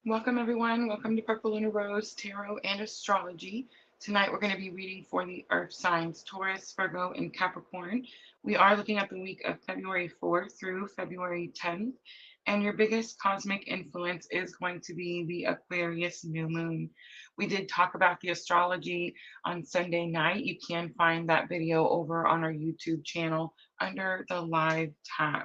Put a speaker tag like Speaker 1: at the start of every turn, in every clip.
Speaker 1: Welcome everyone. Welcome to purplelunarose Tarot and Astrology. Tonight we're going to be reading for the Earth signs Taurus, Virgo, and Capricorn. We are looking at the week of February 4th through February 10th, and your biggest cosmic influence is going to be the Aquarius new moon. We did talk about the astrology on Sunday night. You can find that video over on our YouTube channel under the live tab.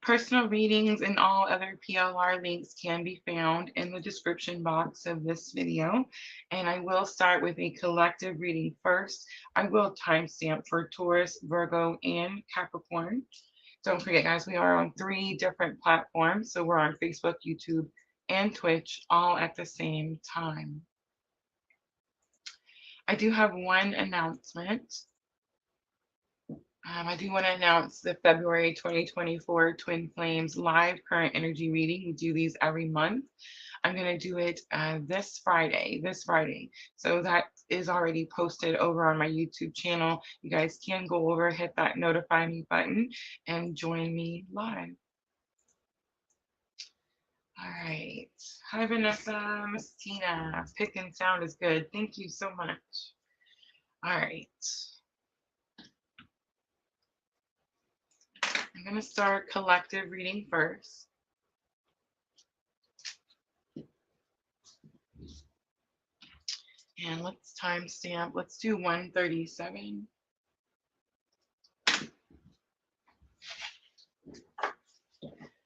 Speaker 1: Personal readings and all other PLR links can be found in the description box of this video. And I will start with a collective reading first. I will timestamp for Taurus, Virgo, and Capricorn. Don't forget, guys, we are on 3 different platforms. So we're on Facebook, YouTube, and Twitch all at the same time. I do have one announcement. I do want to announce the February 2024 Twin Flames live current energy reading. We do these every month. I'm going to do it this Friday. So that is already posted over on my YouTube channel. You guys can go over, hit that notify me button, and join me live. All right. Hi, Vanessa, Miss Tina. Pick and sound is good. Thank you so much. All right. I'm going to start collective reading first. And let's timestamp. Let's do 1:37.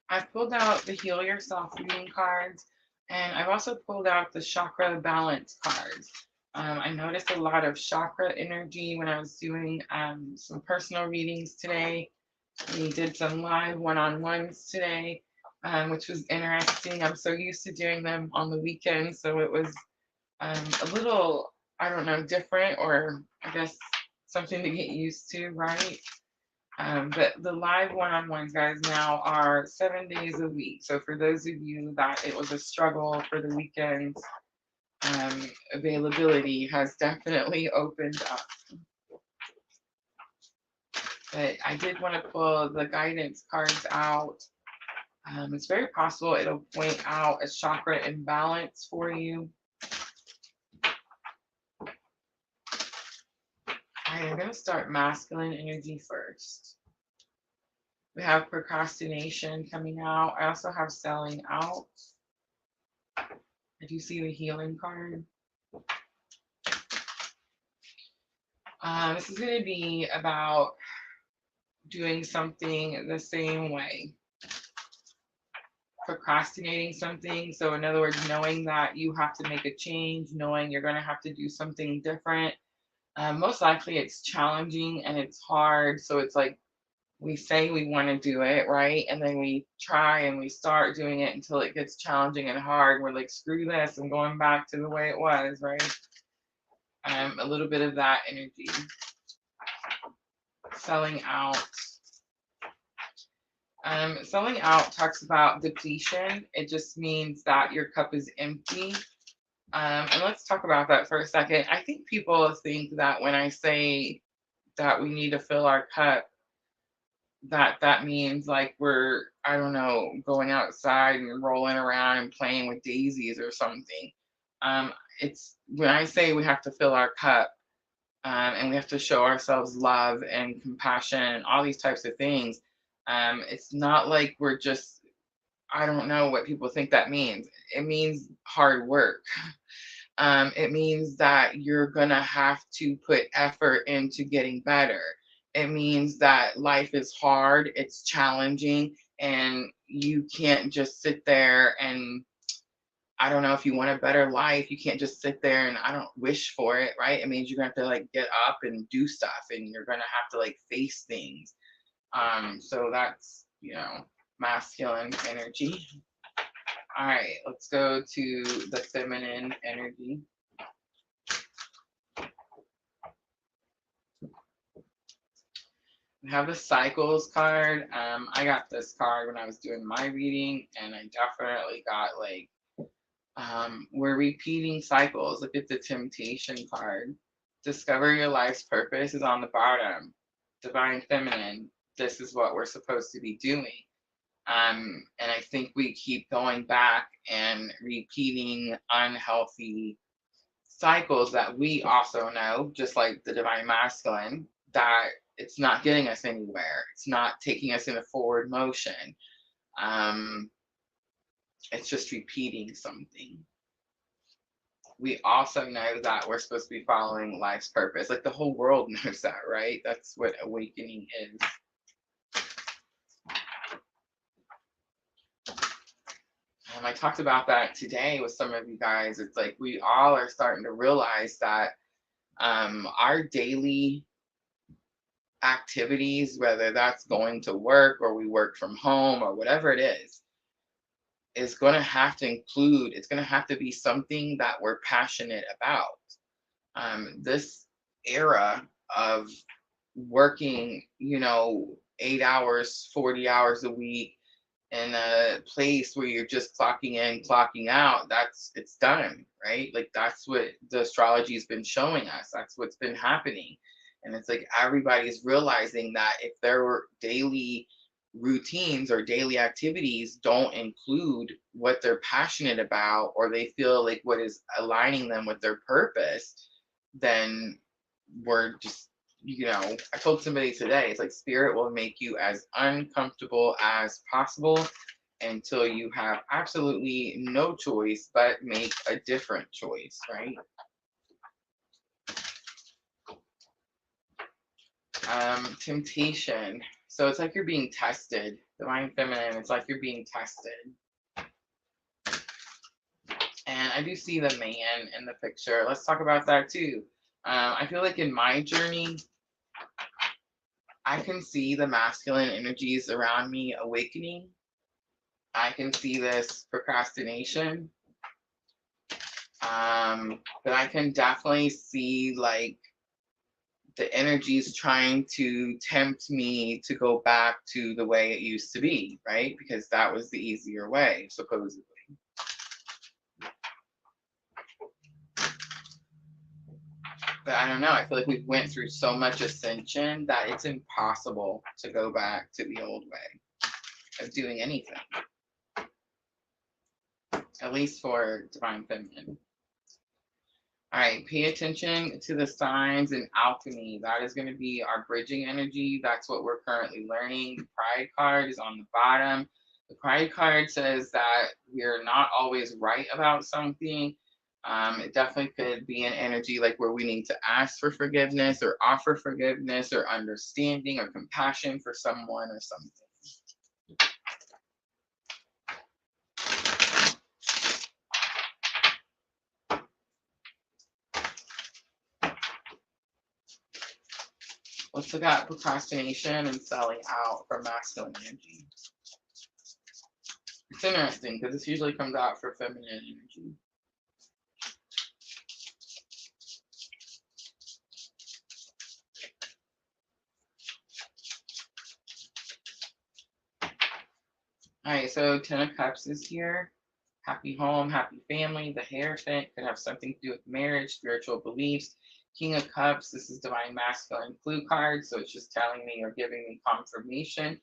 Speaker 1: I've pulled out the Heal Yourself reading cards, and I've also pulled out the Chakra Balance cards. I noticed a lot of chakra energy when I was doing some personal readings today. We did some live one-on-ones today, which was interesting. I'm so used to doing them on the weekends, so it was a little, I don't know, different, or I guess something to get used to, right? But the live one-on-ones, guys, now are 7 days a week. So for those of you that it was a struggle for the weekends, availability has definitely opened up. But I did want to pull the guidance cards out. It's very possible it'll point out a chakra imbalance for you. All right, I'm going to start masculine energy first. We have procrastination coming out. I also have selling out. I do see the healing card. This is going to be about doing something the same way. Procrastinating something. So in other words, knowing that you have to make a change, knowing you're going to have to do something different. Most likely it's challenging and it's hard. So it's like we say we want to do it, right? And then we try and we start doing it until it gets challenging and hard. We're like, screw this, I'm going back to the way it was, right? A little bit of that energy. Selling out. Selling out talks about depletion. It just means that your cup is empty. And let's talk about that for a second. I think people think that when I say that we need to fill our cup, that means like we're, I don't know, going outside and rolling around and playing with daisies or something. It's when I say we have to fill our cup, and we have to show ourselves love and compassion and all these types of things. It's not like we're just, I don't know what people think that means. It means hard work. It means that you're going to have to put effort into getting better. It means that life is hard, it's challenging, and you can't just sit there and, I don't know, if you want a better life, you can't just sit there and I don't wish for it, right? It means you're going to have to like get up and do stuff, and you're going to have to like face things. So that's, masculine energy. All right, let's go to the feminine energy. We have the cycles card. I got this card when I was doing my reading, and I definitely got like, we're repeating cycles. Look at the temptation card. Discover your life's purpose is on the bottom. Divine feminine. This is what we're supposed to be doing. And I think we keep going back and repeating unhealthy cycles that we also know, just like the divine masculine, that it's not getting us anywhere. It's not taking us in a forward motion. Um, it's just repeating something. We also know that we're supposed to be following life's purpose. Like the whole world knows that, right? That's what awakening is. I talked about that today with some of you guys. It's like we all are starting to realize that our daily activities, whether that's going to work or we work from home or whatever it is going to have to include, it's going to have to be something that we're passionate about. This era of working, 8 hours, 40 hours a week in a place where you're just clocking in, clocking out, it's done, right? Like that's what the astrology has been showing us. That's what's been happening. And it's like everybody's realizing that if their daily routines or daily activities don't include what they're passionate about, or they feel like what is aligning them with their purpose, then we're just, I told somebody today, it's like spirit will make you as uncomfortable as possible until you have absolutely no choice but make a different choice, right? Temptation. So it's like you're being tested. Divine feminine, it's like you're being tested. And I do see the man in the picture. Let's talk about that too. I feel like in my journey, I can see the masculine energies around me awakening. I can see this procrastination. But I can definitely see like the energies trying to tempt me to go back to the way it used to be, right? Because that was the easier way, supposedly. But I don't know. I feel like we've went through so much ascension that it's impossible to go back to the old way of doing anything. At least for divine feminine. All right, pay attention to the signs in alchemy. That is going to be our bridging energy. That's what we're currently learning. The pride card is on the bottom. The pride card says that we're not always right about something. It definitely could be an energy like where we need to ask for forgiveness or offer forgiveness or understanding or compassion for someone or something. Let's look at procrastination and selling out for masculine energy. It's interesting because this usually comes out for feminine energy. All right, so 10 of Cups is here. Happy home, happy family. The Hierophant could have something to do with marriage, spiritual beliefs. King of Cups, this is divine masculine clue card, so it's just telling me or giving me confirmation.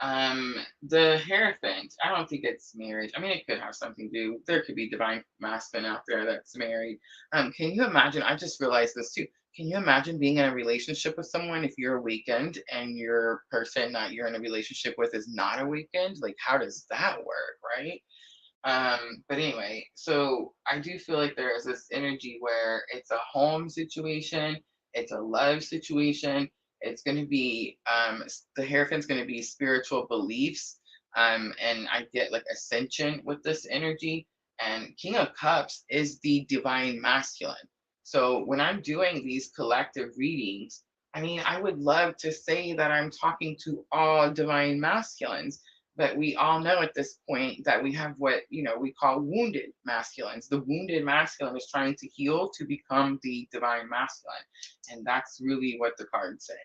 Speaker 1: The Hierophant, I don't think it's marriage. I mean, it could have something to do. There could be divine masculine out there that's married. Can you imagine? I just realized this too. Can you imagine being in a relationship with someone if you're awakened and your person that you're in a relationship with is not awakened? Like, how does that work, right? But anyway, so I do feel like there is this energy where it's a home situation, it's a love situation. It's going to be the Hierophant's going to be spiritual beliefs, and I get like ascension with this energy. And King of Cups is the divine masculine. So when I'm doing these collective readings, I mean, I would love to say that I'm talking to all divine masculines, but we all know at this point that we have what we call wounded masculines. The wounded masculine is trying to heal to become the divine masculine, and that's really what the card says.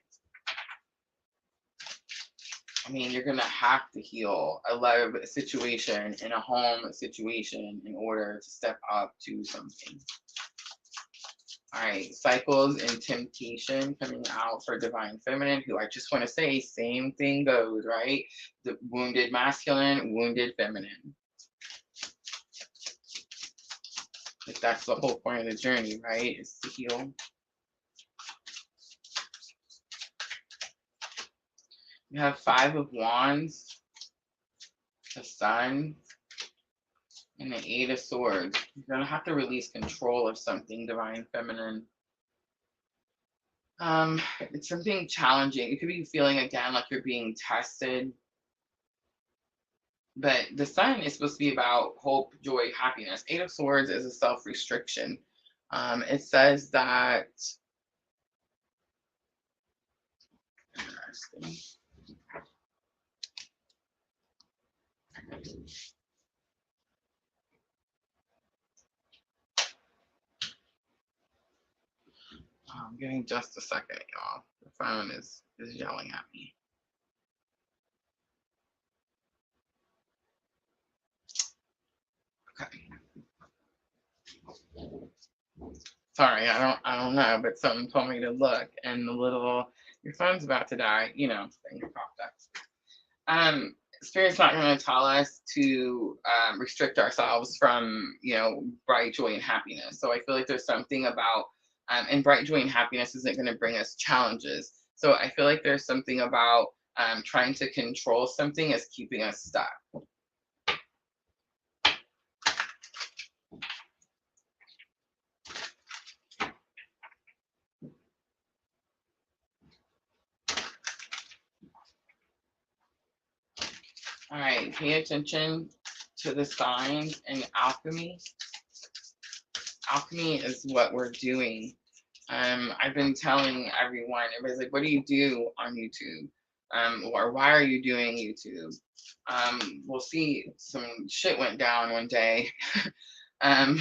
Speaker 1: I mean, you're gonna have to heal a love situation in a home situation in order to step up to something. All right, cycles and temptation coming out for divine feminine, who I just want to say, same thing goes, right? The wounded masculine, wounded feminine. Like that's the whole point of the journey, right? Is to heal. You have 5 of Wands, the Sun, and the 8 of Swords. You're gonna have to release control of something, divine feminine. It's something challenging. You could be feeling again like you're being tested. But the Sun is supposed to be about hope, joy, happiness. 8 of Swords is a self-restriction. It says that, interesting. I'm getting just a second, y'all. The phone is yelling at me. Okay. Sorry, I don't know, but something told me to look, and the little your phone's about to die, you know, thing popped up. Spirit's not going to tell us to restrict ourselves from, you know, bright joy and happiness. So I feel like there's something about, and bright joy and happiness isn't going to bring us challenges. So I feel like there's something about trying to control something as keeping us stuck. All right, pay attention to the signs and alchemy. Alchemy is what we're doing. I've been telling everyone, everybody's like, what do you do on YouTube? Or why are you doing YouTube? We'll see, some shit went down one day. and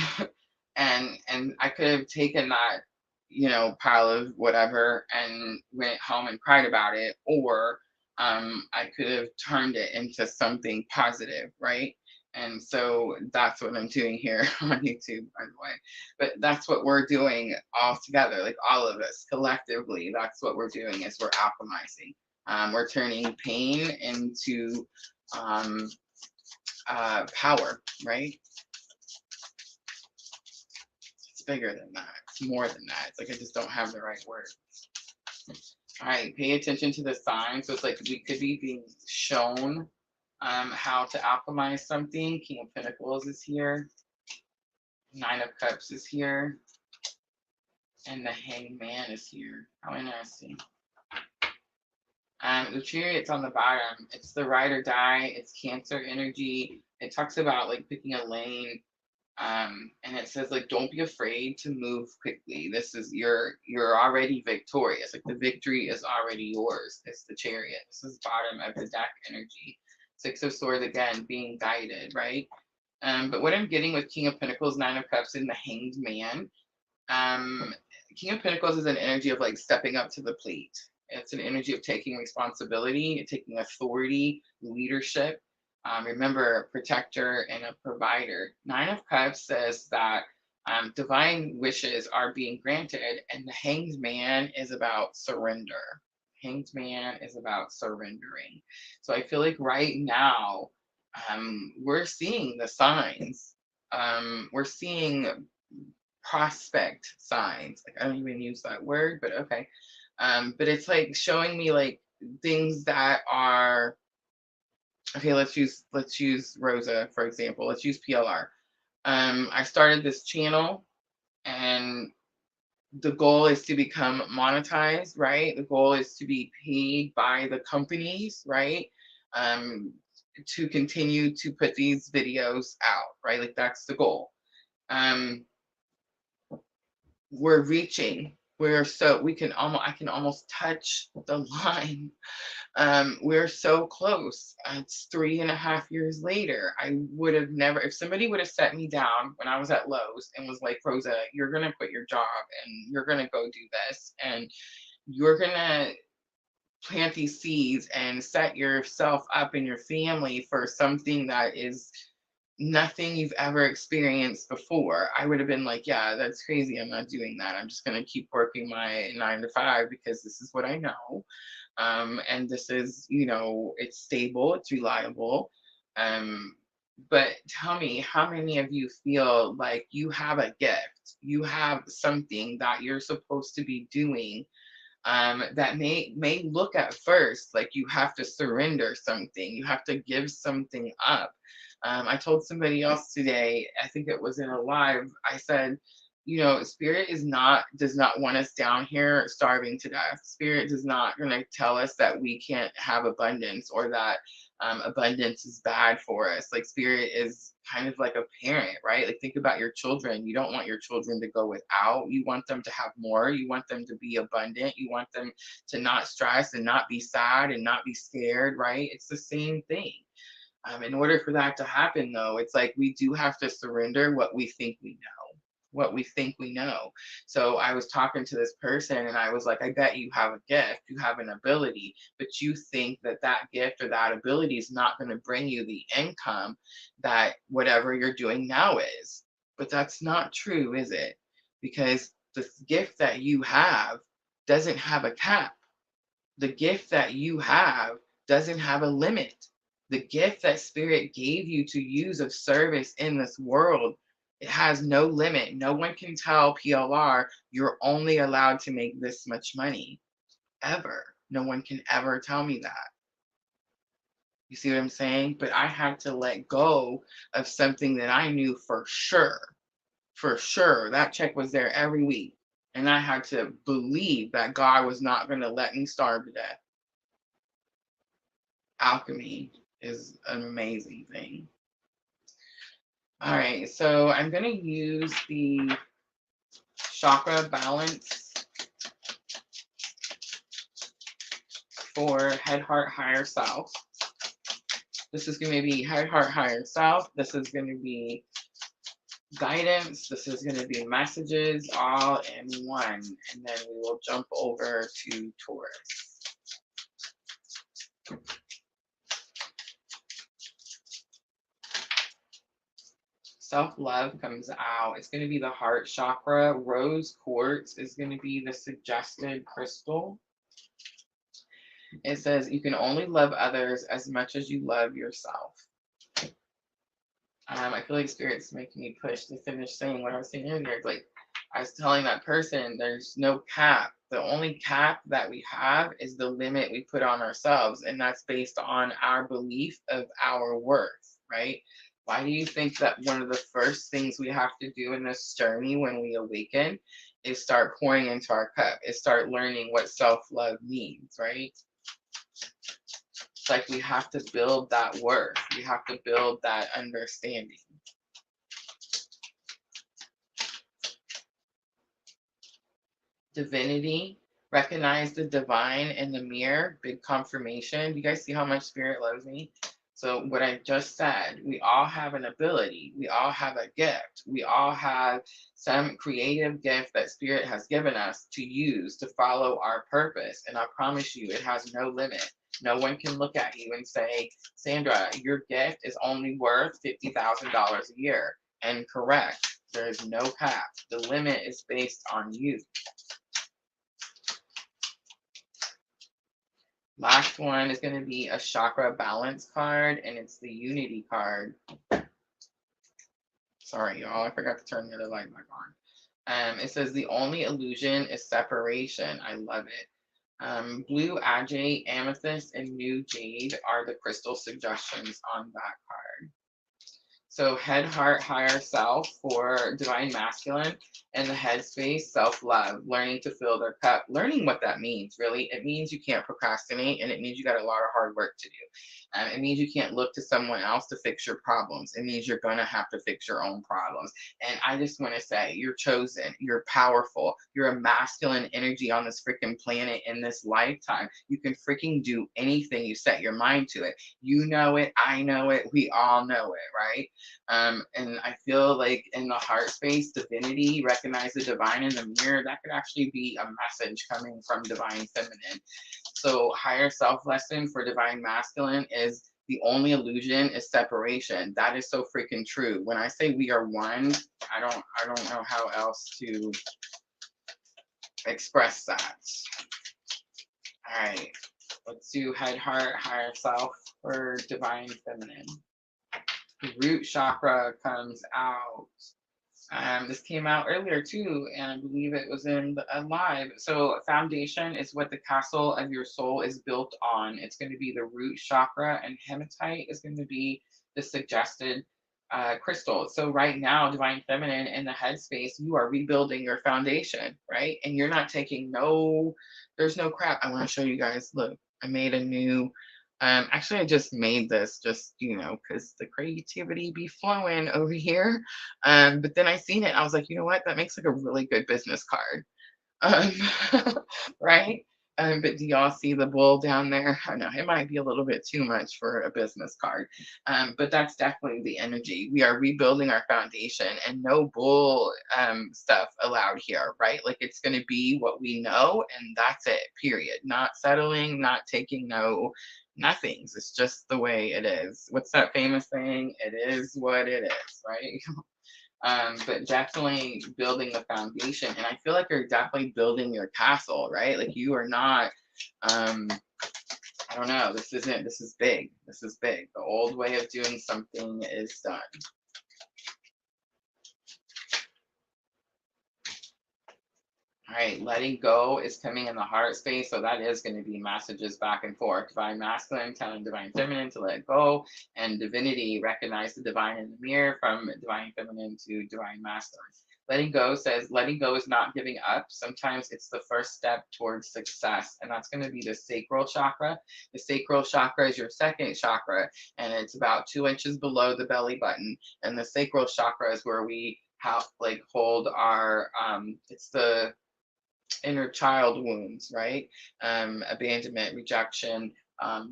Speaker 1: I could have taken that, you know, pile of whatever and went home and cried about it, or I could have turned it into something positive, right? And so that's what I'm doing here on YouTube, by the way. But that's what we're doing all together, like all of us collectively. That's what we're doing, is we're alchemizing. We're turning pain into power, right? It's bigger than that. It's more than that. It's like I just don't have the right word. All right, pay attention to the signs. So it's like we could be being shown how to alchemize something. King of Pentacles is here. 9 of Cups is here. And the Hanged Man is here. How interesting. The Chariot's on the bottom. It's the ride or die. It's Cancer energy. It talks about like picking a lane. And it says like, don't be afraid to move quickly. This is you're already victorious. Like the victory is already yours. It's the Chariot. This is bottom of the deck energy. 6 of Swords again, being guided, right? But what I'm getting with King of Pentacles, 9 of Cups, and the Hanged Man, King of Pentacles is an energy of like stepping up to the plate. It's an energy of taking responsibility, taking authority, leadership. Remember, a protector and a provider. 9 of Cups says that divine wishes are being granted, and the Hanged Man is about surrender. Hanged Man is about surrendering. So I feel like right now, we're seeing the signs. We're seeing prospect signs. Like I don't even use that word, but okay. But it's like showing me like things that are okay. Let's use Rosa for example. Let's use PLR. I started this channel, and the goal is to become monetized, right? The goal is to be paid by the companies, right? To continue to put these videos out, right? Like that's the goal. We're reaching. I can almost touch the line. We're so close. It's 3.5 years later. I would have never, if somebody would have set me down when I was at Lowe's and was like, Rosa, you're going to quit your job and you're going to go do this, and you're going to plant these seeds and set yourself up and your family for something that is nothing you've ever experienced before. I would have been like, yeah, that's crazy. I'm not doing that. I'm just going to keep working my 9 to 5 because this is what I know. And this is, it's stable, it's reliable. Um, but tell me, how many of you feel like you have a gift? You have something that you're supposed to be doing, that may look at first like you have to surrender something, you have to give something up. I told somebody else today, I think it was in a live, I said, spirit does not want us down here starving to death. Spirit does not going to tell us that we can't have abundance, or that abundance is bad for us. Like, spirit is kind of like a parent, right? Like, think about your children. You don't want your children to go without. You want them to have more. You want them to be abundant. You want them to not stress and not be sad and not be scared, right? It's the same thing. In order for that to happen, though, it's like we do have to surrender what we think we know. What we think we know. So I was talking to this person and I was like, I bet you have a gift, you have an ability, but you think that that gift or that ability is not going to bring you the income that whatever you're doing now is. But that's not true, is it? Because the gift that you have doesn't have a cap. The gift that you have doesn't have a limit. The gift that spirit gave you to use of service in this world, it has no limit. No one can tell PLR you're only allowed to make this much money ever. No one can ever tell me that. You see what I'm saying? But I had to let go of something that I knew for sure that check was there every week. And I had to believe that God was not going to let me starve to death. Alchemy is an amazing thing. All right, so I'm going to use the chakra balance for head, heart, higher self. This is going to be head, heart, higher self. This is going to be guidance. This is going to be messages all in one. And then we will jump over to Taurus. Self-love comes out. It's going to be the heart chakra. Rose quartz is going to be the suggested crystal. It says you can only love others as much as you love yourself. I feel like spirit's making me push to finish saying what I was saying earlier. It's like I was telling that person, there's no cap. The only cap that we have is the limit we put on ourselves, and that's based on our belief of our worth, right? Why do you think that one of the first things we have to do in this journey when we awaken is start pouring into our cup, is start learning what self-love means, right? It's like we have to build that worth. We have to build that understanding. Divinity, recognize the divine in the mirror, big confirmation. Do you guys see how much spirit loves me? So what I just said, we all have an ability. We all have a gift. We all have some creative gift that spirit has given us to use to follow our purpose. And I promise you, it has no limit. No one can look at you and say, Sandra, your gift is only worth $50,000 a year. And correct, there is no cap. The limit is based on you. Last one is going to be a chakra balance card, and it's the unity card. Sorry, y'all, I forgot to turn the other light back on. It says the only illusion is separation. I love it. Blue agate, amethyst, and new jade are the crystal suggestions on that card. So head, heart, higher self for divine masculine, and the headspace, self-love, learning to fill their cup, learning what that means, really. It means you can't procrastinate, and it means you got a lot of hard work to do. It means you can't look to someone else to fix your problems. It means you're going to have to fix your own problems. And I just want to say, you're chosen, you're powerful, you're a masculine energy on this freaking planet in this lifetime. You can freaking do anything you set your mind to it. You know it, I know it, we all know it, right? And I feel like in the heart space, divinity, recognize the divine in the mirror, that could actually be a message coming from divine feminine. So higher self lesson for divine masculine is The only illusion is separation. That is so freaking true. When I say we are one, I don't know how else to express that. All right, let's do head, heart, higher self for divine feminine. The root chakra comes out. This came out earlier too, and I believe it was in the live. So foundation is what the castle of your soul is built on. It's going to be the root chakra, and hematite is going to be the suggested crystal. So right now, divine feminine in the headspace, you are rebuilding your foundation, right? And you're not taking there's no crap. I want to show you guys. Look, I made a new actually, I just made this just, because the creativity be flowing over here. But then I seen it. I was like, you know what? That makes like a really good business card. Right? But do y'all see the bull down there? I know it might be a little bit too much for a business card. But that's definitely the energy. We are rebuilding our foundation and no bull stuff allowed here, right? Like it's going to be what we know and that's it, period. Not settling, not taking nothings. It's just the way it is. What's that famous saying? It is what it is, right? But definitely building the foundation. And I feel like you're definitely building your castle, right? Like you are not, I don't know, this is big. This is big. The old way of doing something is done. All right, letting go is coming in the heart space. So that is going to be messages back and forth. Divine masculine telling divine feminine to let go, and divinity recognize the divine in the mirror from divine feminine to divine masculine. Letting go says letting go is not giving up. Sometimes it's the first step towards success. And that's going to be the sacral chakra. The sacral chakra is your second chakra, and it's about 2 inches below the belly button. And the sacral chakra is where we hold our it's the inner child wounds, right? Abandonment, rejection,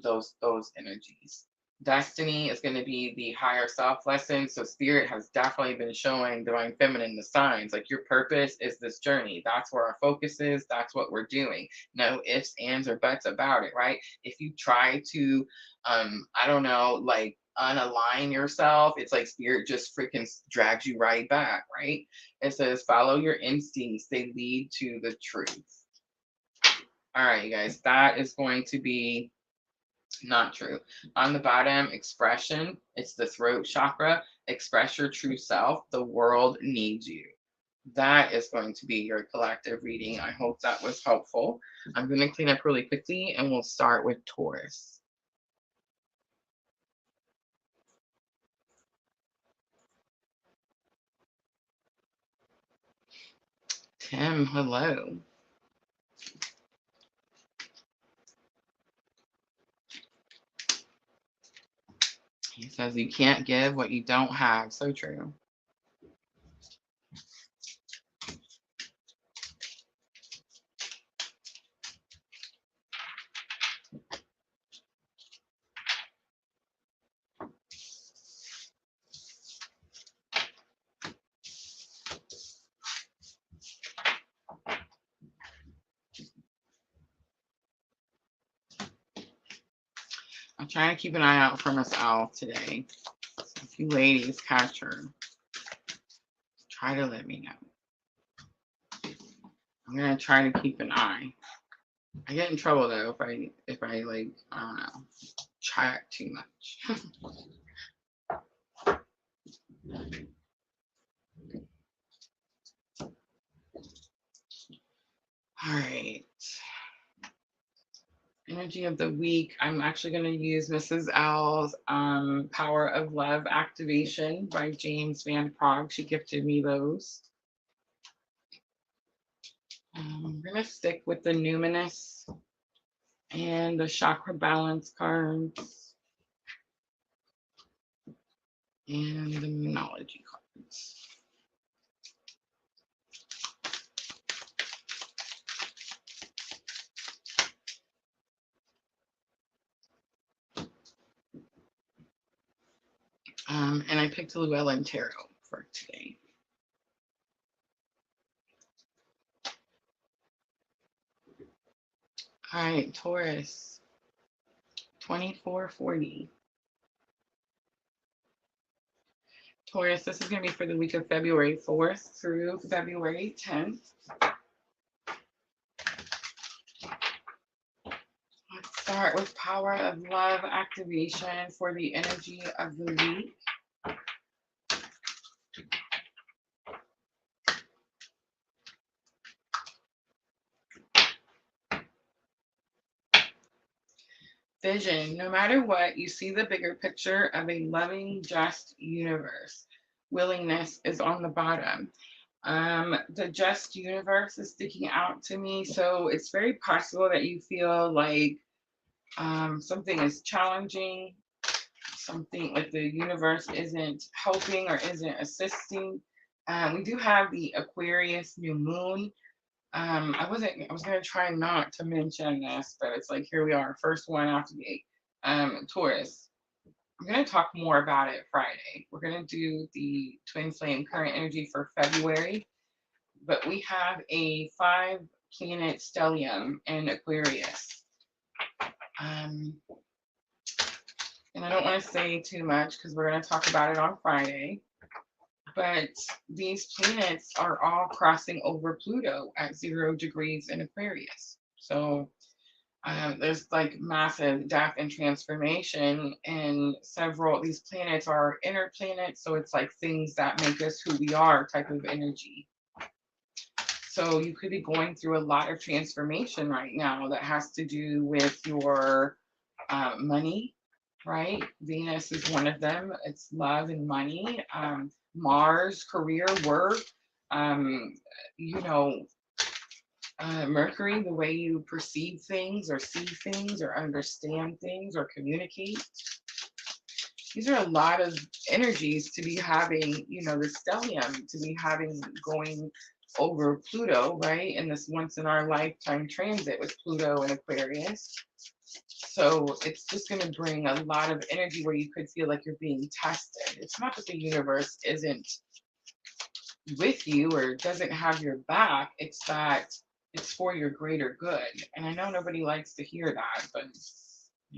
Speaker 1: those energies. Destiny is going to be the higher self lesson. So spirit has definitely been showing divine feminine the signs. Like your purpose is this journey. That's where our focus is. That's what we're doing. No ifs, ands, or buts about it, right? If you try to, I don't know, like unalign yourself, it's like spirit just freaking drags you right back, right? It says follow your instincts, they lead to the truth. All right, you guys, that is going to be not true. On the bottom, expression, it's the throat chakra. Express your true self. The world needs you. That is going to be your collective reading. I hope that was helpful. I'm going to clean up really quickly and we'll start with Taurus. Tim, hello. He says you can't give what you don't have. So true. I'm trying to keep an eye out for Miss Owl today. So if you ladies catch her, try to let me know. I'm gonna try to keep an eye. I get in trouble though if I like, I don't know, chat too much. All right. Energy of the week. I'm actually going to use Mrs. L's Power of Love Activation by James Van Praagh. She gifted me those. I'm going to stick with the Numinous and the Chakra Balance cards and the Moonology cards. And I picked Llewellyn Tarot for today. All right, Taurus, 2440. Taurus, this is going to be for the week of February 4th through February 10th. Let's start with power of love activation for the energy of the week. Vision. No matter what, you see the bigger picture of a loving, just universe. Willingness is on the bottom. The just universe is sticking out to me. So it's very possible that you feel like something is challenging, something like the universe isn't helping or isn't assisting. We do have the Aquarius new moon. I was gonna try not to mention this, but it's like here we are, first one out the gate. Taurus. I'm gonna talk more about it Friday. We're gonna do the twin flame current energy for February, but we have a 5-planet stellium in Aquarius. And I don't want to say too much because we're going to talk about it on Friday. But these planets are all crossing over Pluto at 0 degrees in Aquarius. So there's like massive death and transformation, and several these planets are inner planets, so it's like things that make us who we are type of energy. So you could be going through a lot of transformation right now that has to do with your money, right? Venus is one of them. It's love and money. Mars, career, work, you know, Mercury, the way you perceive things or see things or understand things or communicate. These are a lot of energies to be having, you know, the stellium to be having going over Pluto, right? In this once in our lifetime transit with Pluto and Aquarius. So it's just going to bring a lot of energy where you could feel like you're being tested. It's not that the universe isn't with you or doesn't have your back, it's that it's for your greater good. And I know nobody likes to hear that, but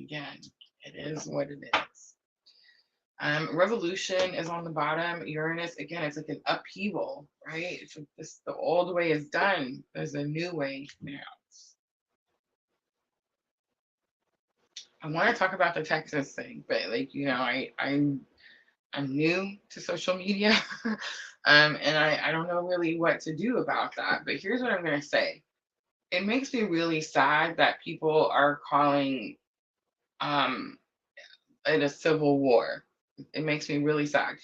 Speaker 1: again, it is what it is. Revolution is on the bottom. Uranus, again, it's like an upheaval, right? It's like this, the old way is done. There's a new way now. I want to talk about the Texas thing, but like, you know, I'm new to social media, and I don't know really what to do about that. But here's what I'm going to say. It makes me really sad that people are calling it a civil war. It makes me really sad.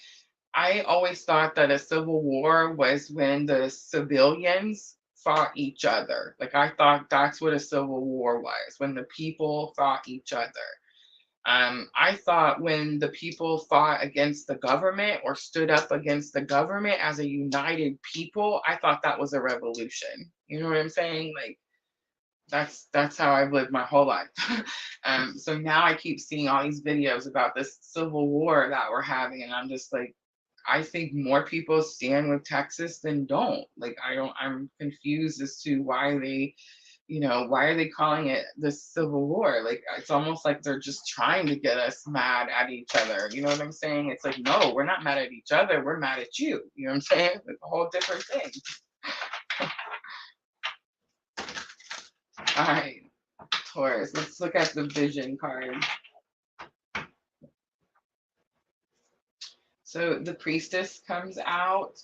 Speaker 1: I always thought that a civil war was when the civilians fought each other. Like I thought that's what a civil war was, when the people fought each other. I thought when the people fought against the government or stood up against the government as a united people, I thought that was a revolution. You know what I'm saying? Like that's how I've lived my whole life. So now I keep seeing all these videos about this civil war that we're having, and I'm just like, I think more people stand with Texas than don't. Like I'm confused as to why they, you know, why are they calling it the Civil War? Like it's almost like they're just trying to get us mad at each other. You know what I'm saying? It's like, no, we're not mad at each other. We're mad at you. You know what I'm saying? It's a whole different thing. All right, Taurus, let's look at the vision card. So the priestess comes out,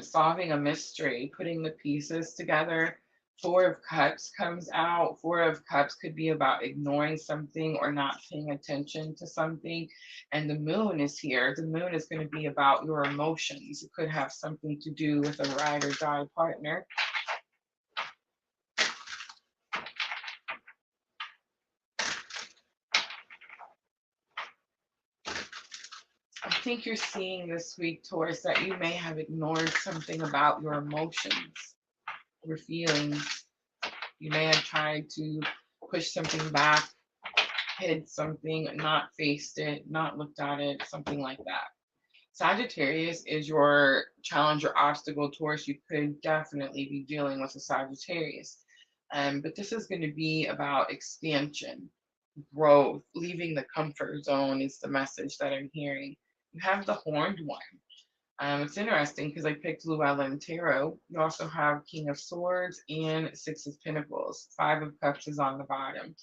Speaker 1: solving a mystery, putting the pieces together. 4 of Cups comes out. 4 of Cups could be about ignoring something or not paying attention to something. And the moon is here. The moon is going to be about your emotions. It could have something to do with a ride or die partner. I think you're seeing this week, Taurus, that you may have ignored something about your emotions, your feelings. You may have tried to push something back, hid something, not faced it, not looked at it, something like that. Sagittarius is your challenge or obstacle, Taurus. You could definitely be dealing with a Sagittarius. But this is going to be about expansion, growth, leaving the comfort zone is the message that I'm hearing. You have the horned one. It's interesting because I picked Llewellyn Tarot. You also have King of Swords and Six of Pentacles. Five of Cups is on the bottom.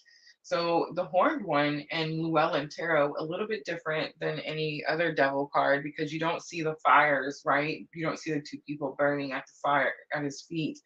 Speaker 1: So the Horned One and Llewellyn Tarot, a little bit different than any other devil card because you don't see the fires, right? You don't see the two people burning at the fire at his feet.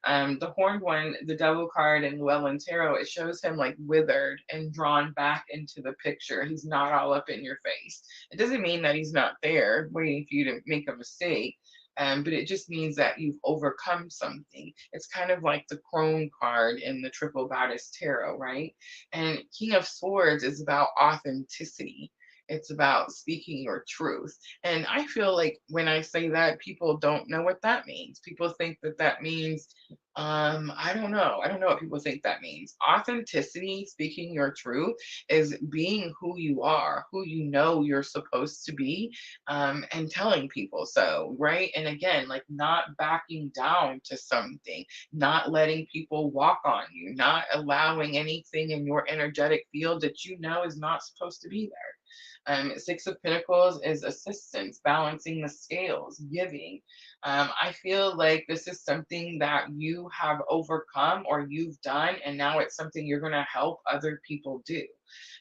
Speaker 1: The Horned One, the devil card in Llewellyn Tarot, it shows him like withered and drawn back into the picture. He's not all up in your face. It doesn't mean that he's not there waiting for you to make a mistake. But it just means that you've overcome something. It's kind of like the crone card in the Triple Goddess Tarot, right? And King of Swords is about authenticity. It's about speaking your truth. And I feel like when I say that, people don't know what that means. People think that that means, I don't know. I don't know what people think that means. Authenticity, speaking your truth, is being who you are, who you know you're supposed to be, and telling people so, right? And again, like not backing down to something, not letting people walk on you, not allowing anything in your energetic field that you know is not supposed to be there. Six of Pentacles is assistance, balancing the scales, giving. I feel like this is something that you have overcome or you've done, and now it's something you're going to help other people do.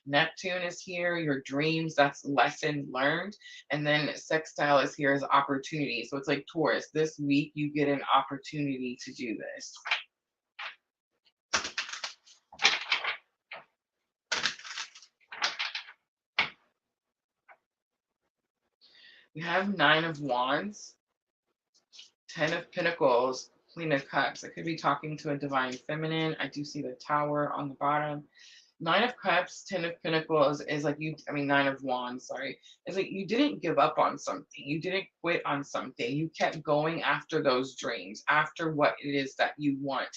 Speaker 1: Neptune is here, your dreams, that's lesson learned. And then sextile is here as opportunity. So it's like Taurus, this week you get an opportunity to do this. We have Nine of Wands, Ten of Pentacles, Queen of Cups. I could be talking to a divine feminine. I do see the Tower on the bottom. Nine of Cups, Ten of Pentacles is like Nine of Wands, sorry. It's like you didn't give up on something. You didn't quit on something. You kept going after those dreams, after what it is that you want.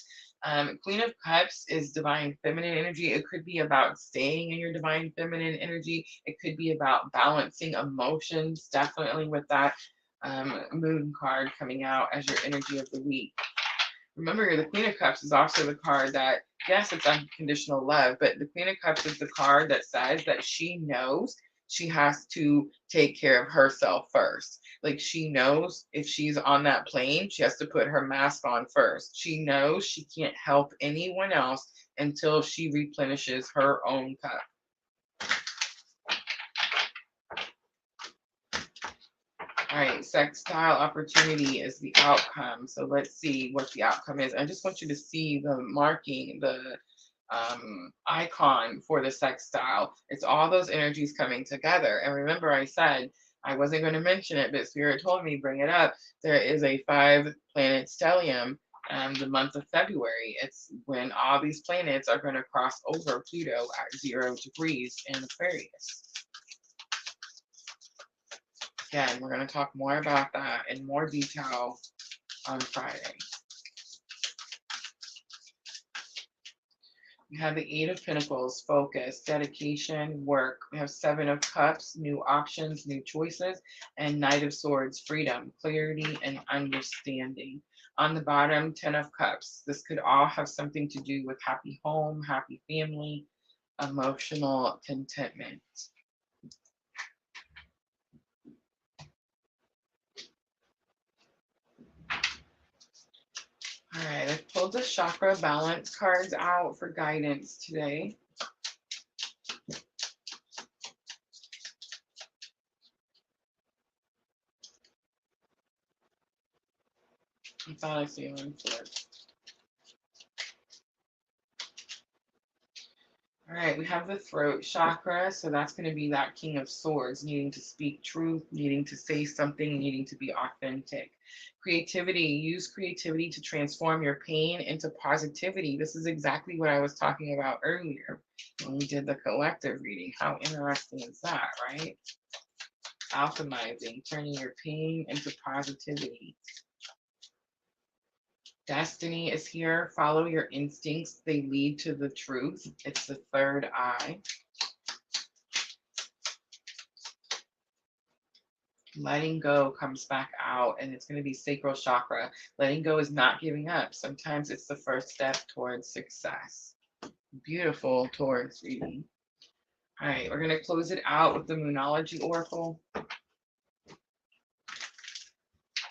Speaker 1: Queen of Cups is divine feminine energy. It could be about staying in your divine feminine energy. It could be about balancing emotions, definitely with that moon card coming out as your energy of the week. Remember, the Queen of Cups is also the card that, yes, it's unconditional love, but the Queen of Cups is the card that says that she knows she has to take care of herself first. Like she knows if she's on that plane, she has to put her mask on first. She knows she can't help anyone else until she replenishes her own cup. All right, sextile opportunity is the outcome. So let's see what the outcome is. I just want you to see the marking, the icon for the sextile. It's all those energies coming together. And remember, I said I wasn't going to mention it, but Spirit told me bring it up. There is a 5-planet stellium the month of February. It's when all these planets are going to cross over Pluto at 0 degrees in Aquarius. Again, we're going to talk more about that in more detail on Friday. We have the 8 of Pentacles, focus, dedication, work. We have 7 of Cups, new options, new choices, and Knight of Swords, freedom, clarity, and understanding. On the bottom, 10 of Cups. This could all have something to do with happy home, happy family, emotional contentment. All right, I pulled the chakra balance cards out for guidance today. I thought I see one first. All right, we have the throat chakra. So that's going to be that King of Swords, needing to speak truth, needing to say something, needing to be authentic. Creativity, use creativity to transform your pain into positivity. This is exactly what I was talking about earlier when we did the collective reading. How interesting is that, right? Alchemizing, turning your pain into positivity. Destiny is here. Follow your instincts. They lead to the truth. It's the third eye. Letting go comes back out, and it's going to be sacral chakra. Letting go is not giving up. Sometimes it's the first step towards success. Beautiful Taurus reading. All right, we're going to close it out with the Moonology Oracle.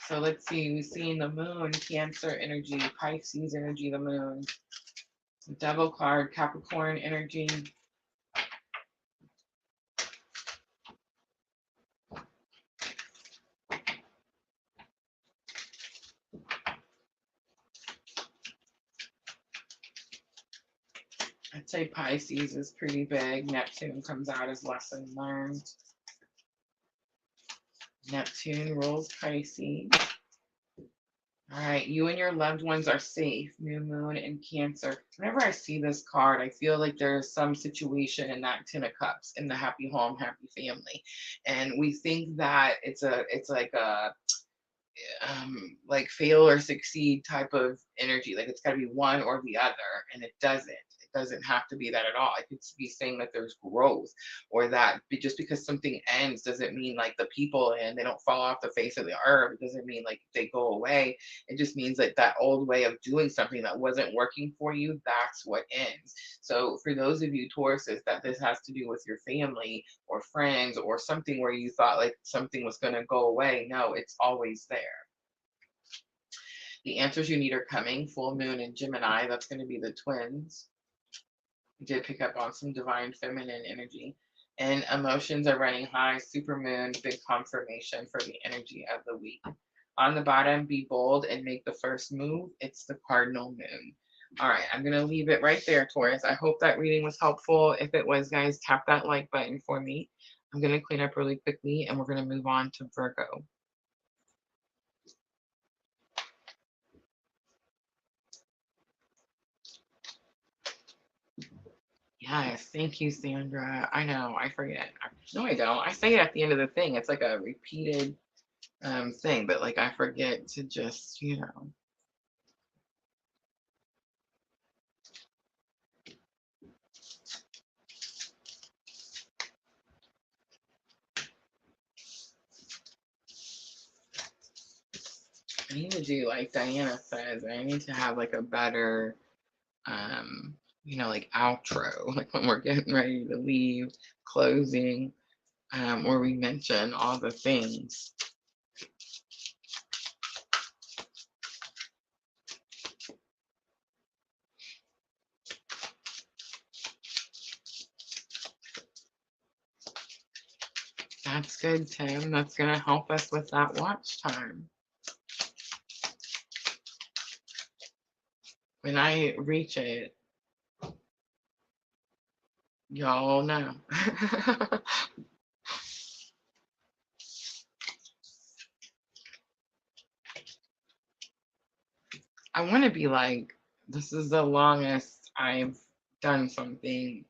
Speaker 1: So let's see, we've seen the moon, Cancer energy, Pisces energy, the moon, Devil card, Capricorn energy. I'd say Pisces is pretty big. Neptune comes out as lesson learned. Neptune rules Pisces. All right, you and your loved ones are safe. New moon and Cancer. Whenever I see this card, I feel like there's some situation in that Ten of Cups in the happy home, happy family, and we think that it's like fail or succeed type of energy. Like it's got to be one or the other, and it doesn't. It doesn't have to be that at all. It could be saying that there's growth, or that just because something ends doesn't mean like the people and they don't fall off the face of the earth. It doesn't mean like they go away. It just means like that old way of doing something that wasn't working for you, that's what ends. So for those of you Tauruses that this has to do with your family or friends or something where you thought like something was going to go away, no, it's always there. The answers you need are coming. Full moon in Gemini, that's going to be the twins. You did pick up on some divine feminine energy. And emotions are running high. Super moon, big confirmation for the energy of the week. On the bottom, be bold and make the first move. It's the cardinal moon. All right, I'm going to leave it right there, Taurus. I hope that reading was helpful. If it was, guys, tap that like button for me. I'm going to clean up really quickly, and we're going to move on to Virgo. Yes, thank you, Sandra. I know, I forget. No, I don't. I say it at the end of the thing. It's like a repeated thing, but like I forget to just, I need to do like Diana says, I need to have like a better like outro, like when we're getting ready to leave, closing, where we mention all the things. That's good, Tim. That's going to help us with that watch time. When I reach it, y'all know. I want to be like, this is the longest I've done something,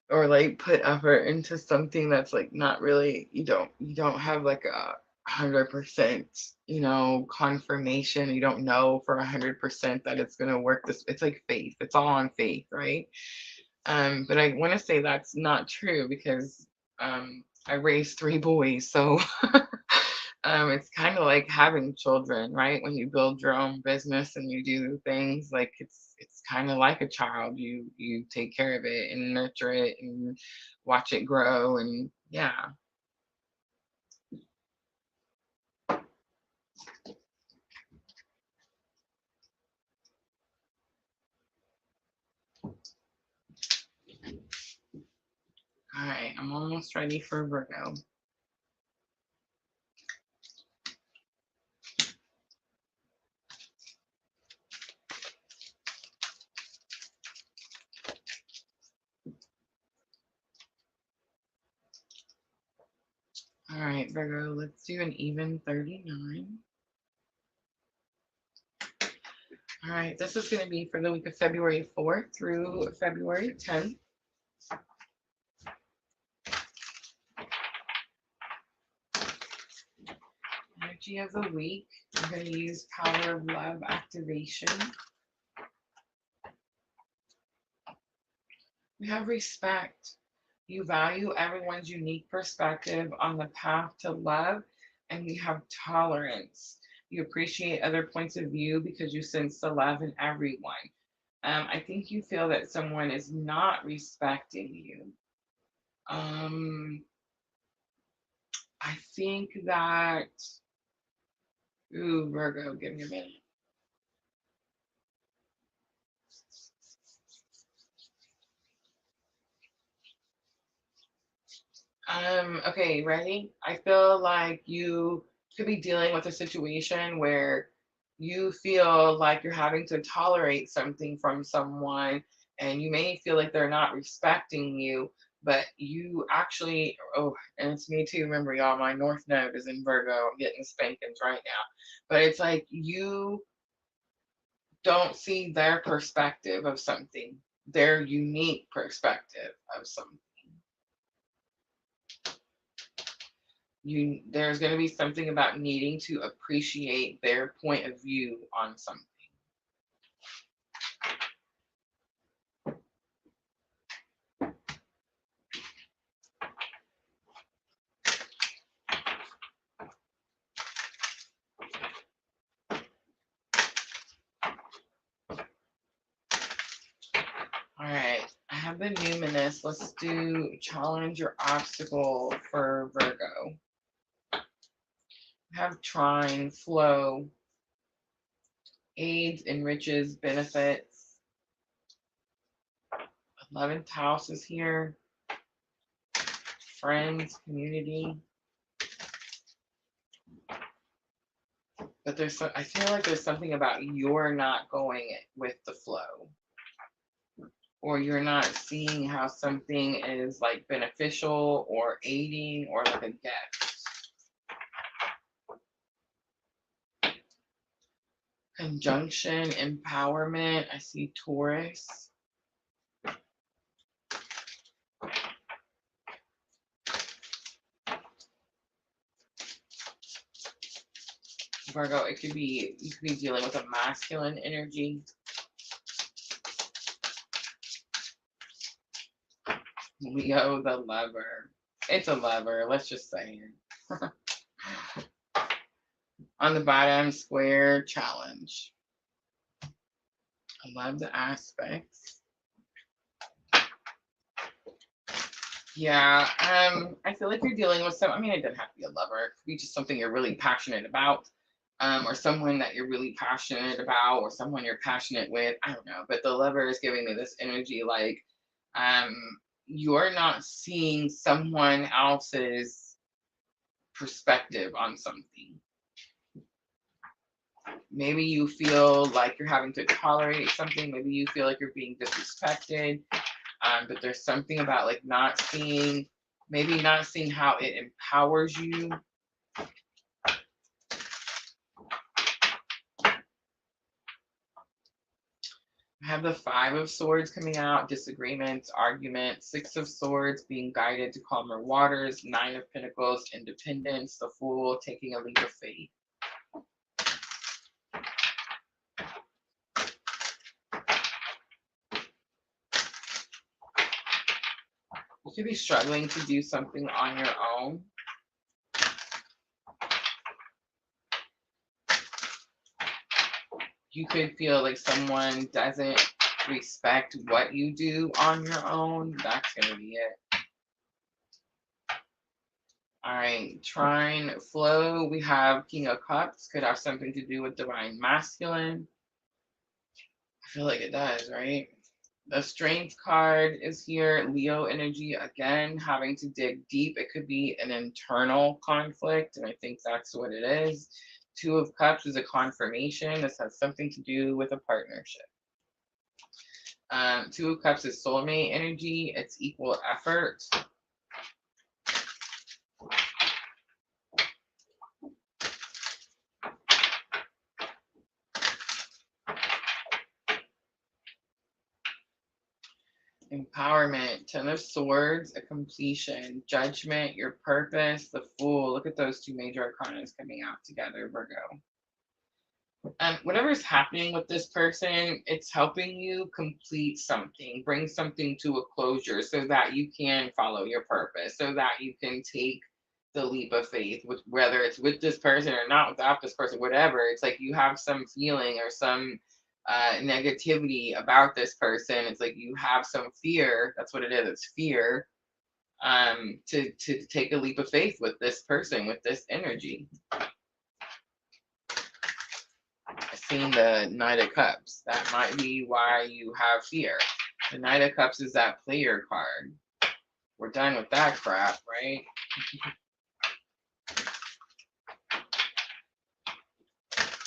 Speaker 1: or like put effort into something that's like not really, you don't have like 100%, confirmation. You don't know for 100% that it's going to work. It's like faith. It's all on faith, right? But I want to say that's not true because I raised 3 boys, so it's kind of like having children, right? When you build your own business and you do things, like it's kind of like a child. You take care of it and nurture it and watch it grow, and yeah. All right, I'm almost ready for Virgo. All right, Virgo, let's do an even 39. All right, this is going to be for the week of February 4th through February 10th. Energy of the week, I'm going to use Power of Love activation. We have respect. You value everyone's unique perspective on the path to love, and we have tolerance. You appreciate other points of view because you sense the love in everyone. I think you feel that someone is not respecting you. I I think that, ooh, Virgo, give me a minute. Okay, ready? I feel like you could be dealing with a situation where you feel like you're having to tolerate something from someone, and you may feel like they're not respecting you, but you actually, oh, and it's me too. Remember, y'all, my North Node is in Virgo. I'm getting spankings right now. But it's like you don't see their perspective of something, their unique perspective of something. There's going to be something about needing to appreciate their point of view on something. All right, I have the numinous. Let's do challenge or obstacle for Virgo. I have trine, flow, aids, enriches, benefits. 11th house is here. Friends, community. But I feel like there's something about you're not going with the flow, or you're not seeing how something is like beneficial or aiding or like a gift. Conjunction, empowerment. I see Taurus. Virgo, you could be dealing with a masculine energy. Leo, the lover. It's a lover, let's just say it. On the bottom, square, challenge. I love the aspects. Yeah, I feel like you're dealing with some, I mean, it doesn't have to be a lover. It could be just something you're really passionate about, or someone that you're really passionate about, or someone you're passionate with. I don't know, but the lover is giving me this energy like you're not seeing someone else's perspective on something. Maybe you feel like you're having to tolerate something. Maybe you feel like you're being disrespected. But there's something about like maybe not seeing how it empowers you. I have the 5 of Swords coming out, disagreements, arguments, 6 of Swords, being guided to calmer waters, 9 of Pentacles, independence, the Fool, taking a leap of faith. You could be struggling to do something on your own. You could feel like someone doesn't respect what you do on your own. That's going to be it. All right, trine, flow. We have King of Cups. Could have something to do with divine masculine. I feel like it does, right? The Strength card is here. Leo energy, again, having to dig deep. It could be an internal conflict, and I think that's what it is. 2 of Cups is a confirmation. This has something to do with a partnership. 2 of Cups is soulmate energy. It's equal effort. Empowerment, 10 of Swords, a completion, judgment, your purpose, the Fool. Look at those 2 major arcana coming out together, Virgo. Whatever's happening with this person, it's helping you complete something, bring something to a closure so that you can follow your purpose, so that you can take the leap of faith, whether it's with this person or not without this person, whatever. It's like you have some feeling or some negativity about this person. It's like you have some fear. That's what it is. It's fear. to take a leap of faith with this person, with this energy. I've seen the Knight of Cups. That might be why you have fear. The Knight of Cups is that player card. We're done with that crap, right?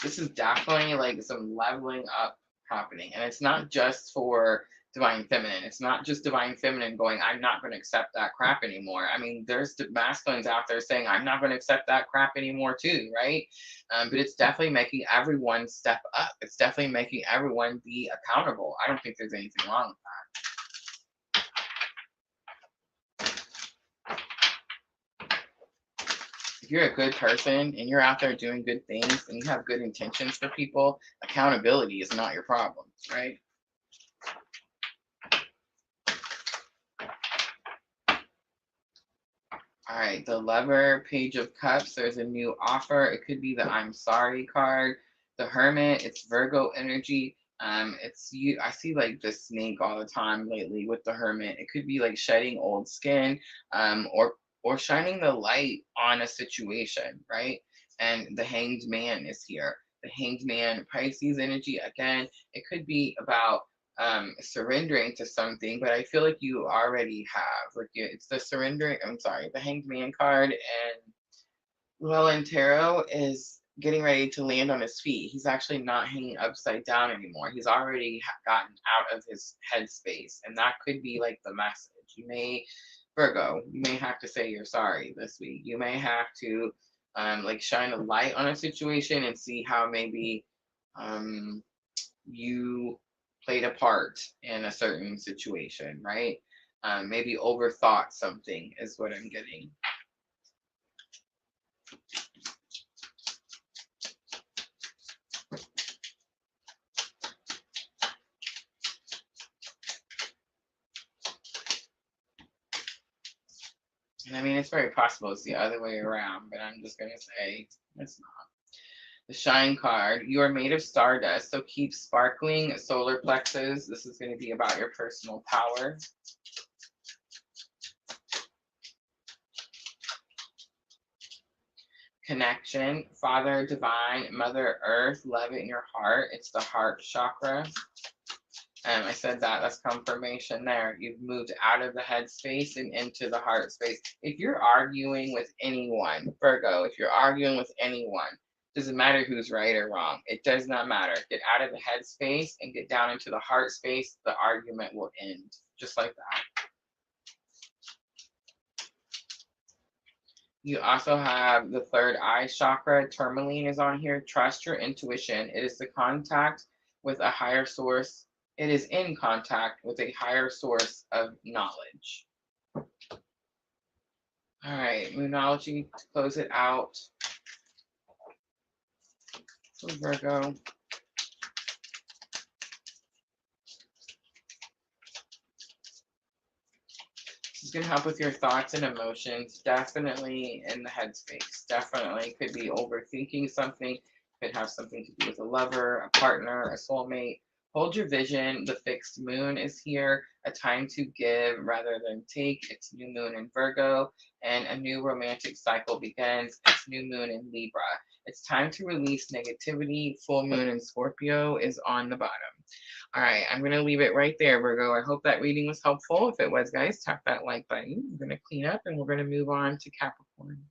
Speaker 1: This is definitely like some leveling up happening. And it's not just for divine feminine. It's not just divine feminine going, I'm not going to accept that crap anymore. I mean, there's the masculines out there saying, I'm not going to accept that crap anymore too, right? But it's definitely making everyone step up. It's definitely making everyone be accountable. I don't think there's anything wrong with that. If you're a good person and you're out there doing good things and you have good intentions for people, accountability is not your problem, right? All right, the Lover, Page of Cups, there's a new offer. It could be the I'm sorry card. The Hermit, it's Virgo energy. It's you. I see like the snake all the time lately with the Hermit. It could be like shedding old skin, or shining the light on a situation, right? And the Hanged Man is here. The Hanged Man, Pisces energy again. It could be about surrendering to something, but I feel like you already have. Like it's the surrendering. I'm sorry, the Hanged Man card, and Llewellyn Tarot is getting ready to land on his feet. He's actually not hanging upside down anymore. He's already gotten out of his headspace, and that could be like the message. You may, Virgo, you may have to say you're sorry this week. You may have to like shine a light on a situation and see how maybe you played a part in a certain situation, right? Maybe overthought something is what I'm getting. And I mean, it's very possible it's the other way around, but I'm just going to say it's not. The Shine card, you are made of stardust, so keep sparkling. Solar plexus, this is going to be about your personal power. Connection, Father Divine, Mother Earth, love it in your heart. It's the heart chakra. I said that's confirmation there. You've moved out of the head space and into the heart space. If you're arguing with anyone, Virgo, if you're arguing with anyone, doesn't matter who's right or wrong. It does not matter. Get out of the head space and get down into the heart space. The argument will end just like that. You also have the third eye chakra. Tourmaline is on here. Trust your intuition. It is the contact with a higher source. It is in contact with a higher source of knowledge. All right, Moonology to close it out. For Virgo. This is going to help with your thoughts and emotions. Definitely in the headspace. Definitely could be overthinking something. Could have something to do with a lover, a partner, a soulmate. Hold your vision. The fixed moon is here. A time to give rather than take. It's new moon in Virgo, and a new romantic cycle begins. It's new moon in Libra. It's time to release negativity. Full moon in Scorpio is on the bottom. All right, I'm going to leave it right there, Virgo. I hope that reading was helpful. If it was, guys, tap that like button. I'm going to clean up and we're going to move on to Capricorn.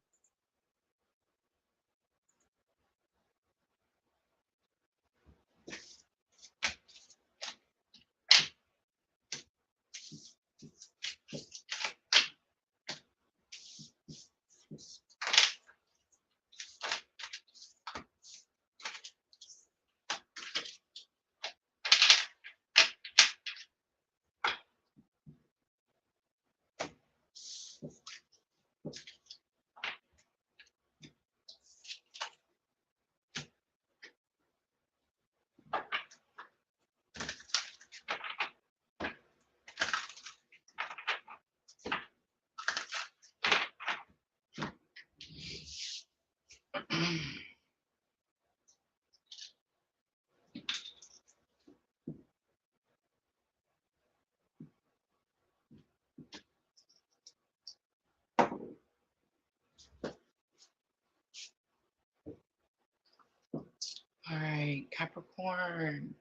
Speaker 1: Capricorn.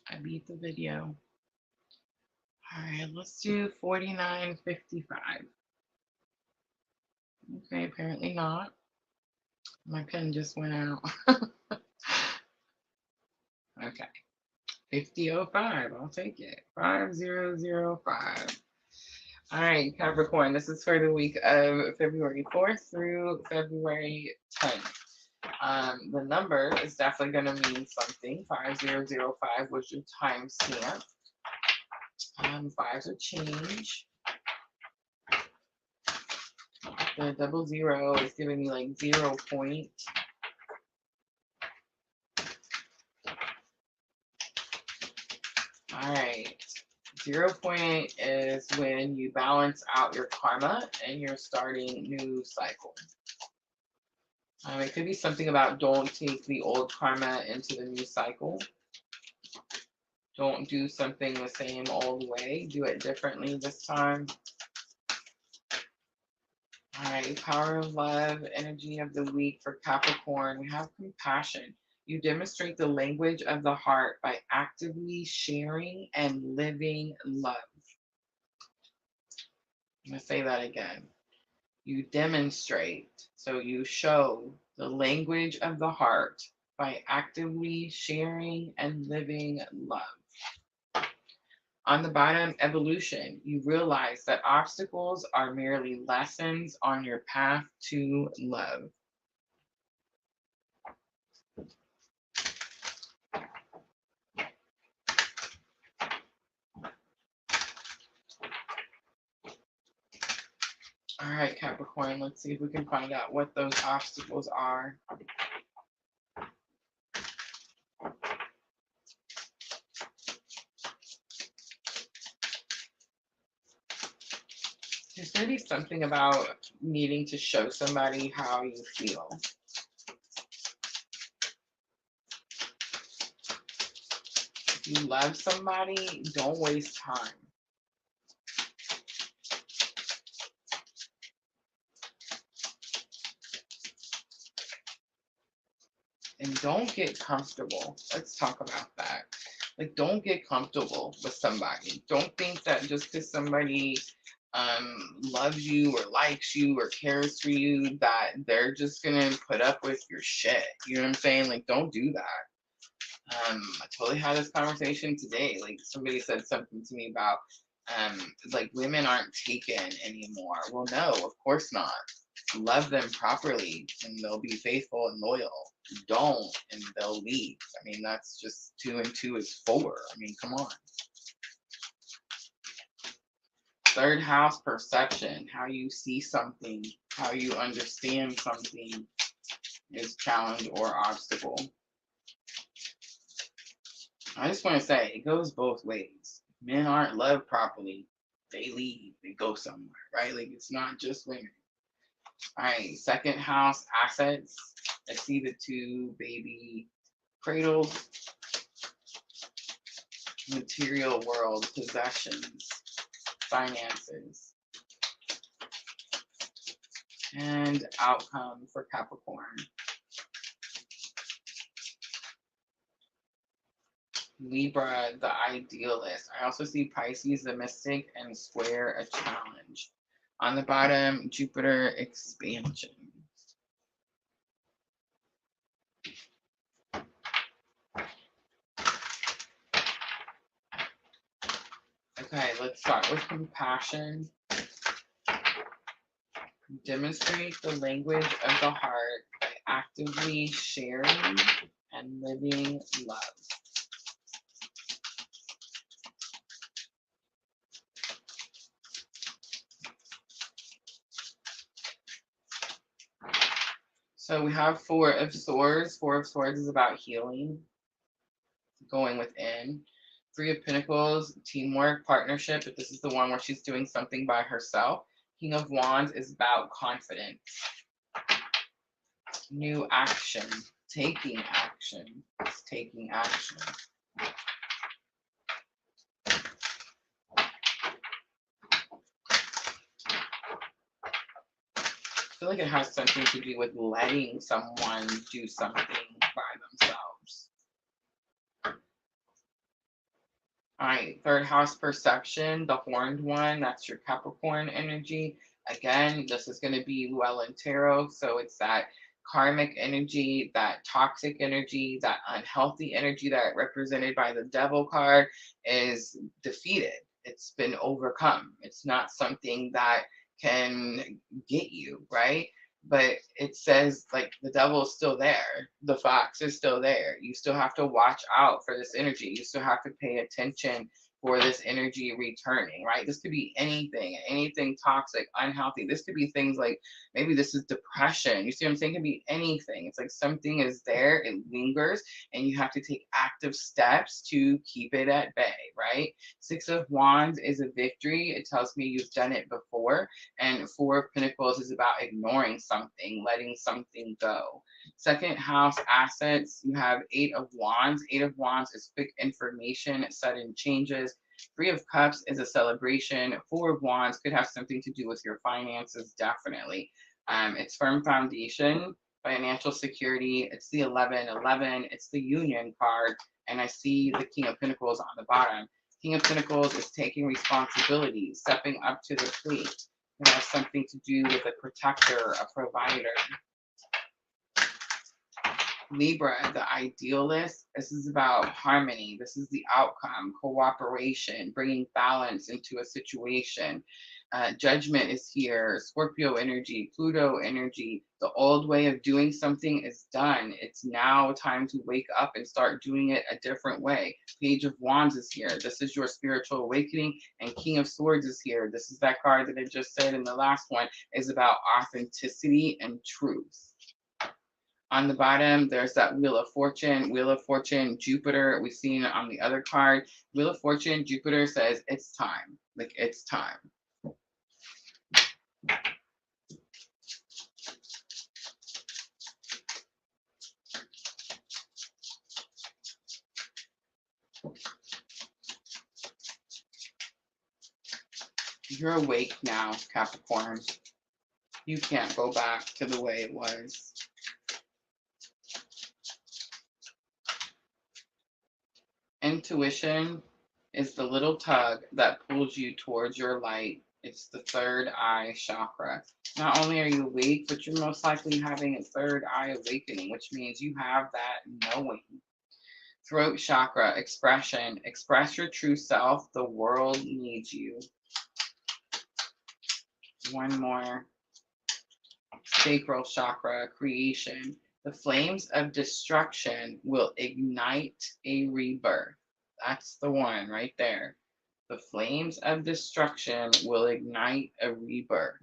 Speaker 1: I beat the video. All right, let's do 49.55. Okay, apparently not. My pen just went out. Okay, 50.05. I'll take it. 5005. All right, Capricorn. This is for the week of February 4th through February 10th. The number is definitely going to mean something. 5005 was your time stamp. Fives are change. The 00 is giving me like 0 point. All right. 0 point is when you balance out your karma and you're starting new cycle. It could be something about don't take the old karma into the new cycle. Don't do something the same old way. Do it differently this time. All right, power of love, energy of the week for Capricorn. We have compassion. You demonstrate the language of the heart by actively sharing and living love. I'm going to say that again. You demonstrate, so you show the language of the heart by actively sharing and living love. On the bottom, evolution, you realize that obstacles are merely lessons on your path to love. All right, Capricorn, let's see if we can find out what those obstacles are. There's going to be something about needing to show somebody how you feel. If you love somebody, don't waste time. And don't get comfortable. Let's talk about that. Like, don't get comfortable with somebody. Don't think that just because somebody loves you or likes you or cares for you that they're just gonna put up with your shit. You know what I'm saying? Like, don't do that. I totally had this conversation today. Like, somebody said something to me about like women aren't taken anymore. Well, no, of course not. Love them properly and they'll be faithful and loyal. Don't and they'll leave. I mean, that's just 2 and 2 is 4. I mean, come on. Third house, perception, how you see something, how you understand something is challenge or obstacle. I just want to say it goes both ways. If men aren't loved properly, they leave, they go somewhere, right? Like, it's not just women. All right, second house, assets. I see the 2 baby cradles, material world, possessions, finances, and outcome for Capricorn. Libra, the idealist. I also see Pisces, the mystic, and square, a challenge. On the bottom, Jupiter, expansion. Okay, let's start with compassion. Demonstrate the language of the heart by actively sharing and living love. So we have 4 of Swords. 4 of Swords is about healing, going within. 3 of Pentacles, teamwork, partnership, but this is the one where she's doing something by herself. King of Wands is about confidence. New action, taking action. It's taking action. I feel like it has something to do with letting someone do something by themselves. All right, third house perception, the horned one, that's your Capricorn energy. Again, this is going to be well in tarot. So it's that karmic energy, that toxic energy, that unhealthy energy that represented by the devil card is defeated. It's been overcome. It's not something that can get you, right? But it says like the devil is still there, the fox is still there. You still have to watch out for this energy. You still have to pay attention for this energy returning, right? This could be anything toxic, unhealthy. This could be things like maybe this is depression. You see what I'm saying? It could be anything. It's like something is there, it lingers, and you have to take active steps to keep it at bay, right? Six of Wands is a victory. It tells me you've done it before. And Four of Pentacles is about ignoring something, letting something go. Second house assets, you have Eight of Wands. Eight of Wands is quick information, sudden changes. Three of Cups is a celebration. Four of Wands could have something to do with your finances, definitely. It's firm foundation, financial security. It's the 1111. It's the Union card. And I see the King of Pentacles on the bottom. King of Pentacles is taking responsibility, stepping up to the plate. It has something to do with a protector, a provider. Libra, the idealist. This is about harmony. This is the outcome, cooperation, bringing balance into a situation. Judgment is here. Scorpio energy, Pluto energy. The old way of doing something is done. It's now time to wake up and start doing it a different way. Page of Wands is here. This is your spiritual awakening. And King of Swords is here. This is that card that I just said in the last one, is about authenticity and truth. On the bottom, there's that Wheel of Fortune. Wheel of Fortune, Jupiter. We've seen it on the other card. Wheel of Fortune, Jupiter says it's time. Like, it's time. You're awake now, Capricorn. You can't go back to the way it was. Intuition is the little tug that pulls you towards your light. It's the third eye chakra. Not only are you awake, but you're most likely having a third eye awakening, which means you have that knowing. Throat chakra, expression. Express your true self. The world needs you. One more. Sacral chakra, creation. The flames of destruction will ignite a rebirth. That's the one right there. The flames of destruction will ignite a rebirth.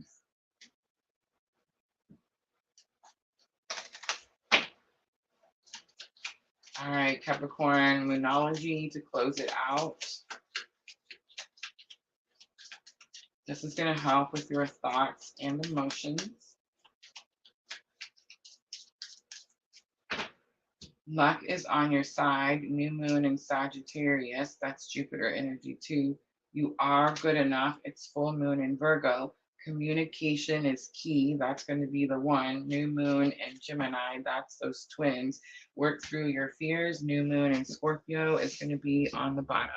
Speaker 1: All right, Capricorn, Moonology to close it out. This is going to help with your thoughts and emotions. Luck is on your side. New moon in Sagittarius. That's Jupiter energy too. You are good enough. It's full moon in Virgo. Communication is key. That's going to be the one. New moon and Gemini. That's those twins. Work through your fears. New moon and Scorpio is going to be on the bottom.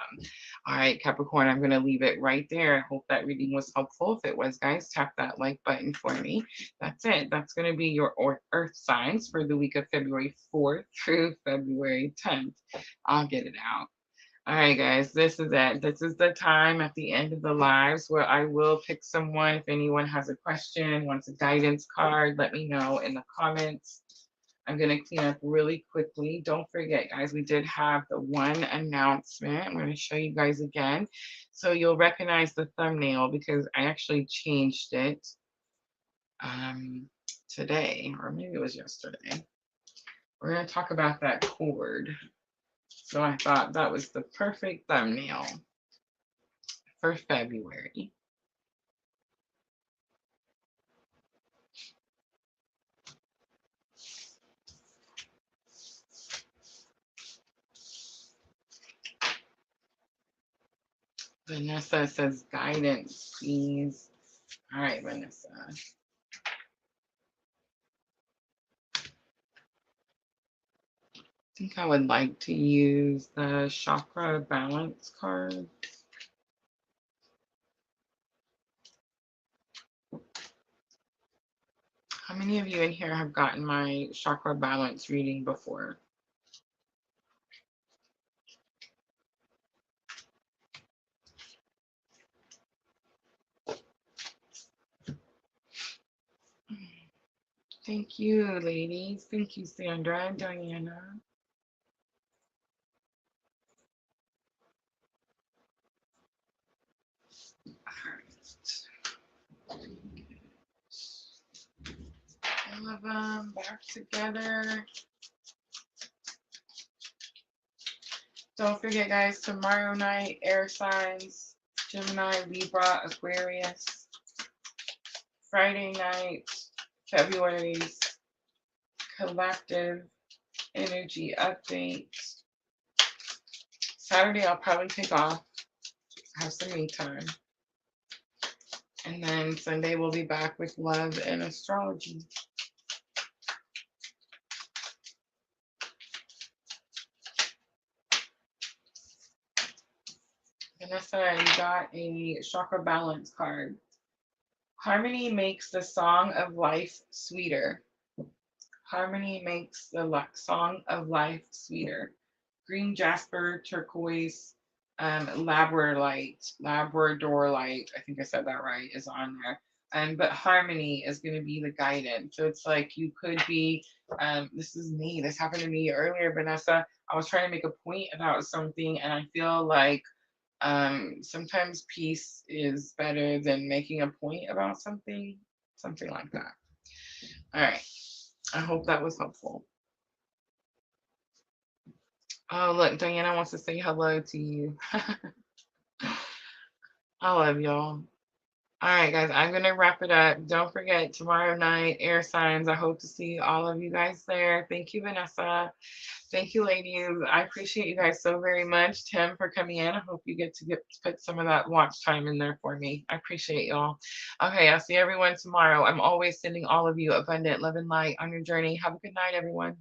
Speaker 1: All right, Capricorn, I'm going to leave it right there. I hope that reading was helpful. If it was, guys, tap that like button for me. That's it. That's going to be your earth signs for the week of February 4th through February 10th. I'll get it out. All right, guys, this is it. This is the time at the end of the lives where I will pick someone. If anyone has a question, wants a guidance card, let me know in the comments. I'm going to clean up really quickly. Don't forget, guys, we did have the one announcement. I'm going to show you guys again. So you'll recognize the thumbnail because I actually changed it today, or maybe it was yesterday. We're going to talk about that cord. So I thought that was the perfect thumbnail for February. Vanessa says guidance, please. All right, Vanessa. think I would like to use the chakra balance card. How many of you in here have gotten my chakra balance reading before? Thank you, ladies. Thank you, Sandra and Diana. All of them back together. Don't forget, guys, tomorrow night, air signs, Gemini, Libra, Aquarius. Friday night, February's collective energy update. Saturday, I'll probably take off, have some me time. And then Sunday, we'll be back with love and astrology. Vanessa, you got a chakra balance card. Harmony makes the song of life sweeter. Harmony makes the song of life sweeter. Green jasper, turquoise, labrador light, I think I said that right, is on there. But harmony is going to be the guidance. So it's like you could be, this is me. This happened to me earlier, Vanessa. I was trying to make a point about something, and I feel like sometimes peace is better than making a point about something like that. All right. I hope that was helpful. Oh, look, Diana wants to say hello to you. I love y'all. All right, guys, I'm going to wrap it up. Don't forget, tomorrow night, air signs. I hope to see all of you guys there. Thank you, Vanessa. Thank you, ladies. I appreciate you guys so very much. Tim, for coming in. I hope you get to put some of that watch time in there for me. I appreciate y'all. Okay, I'll see everyone tomorrow. I'm always sending all of you abundant love and light on your journey. Have a good night, everyone.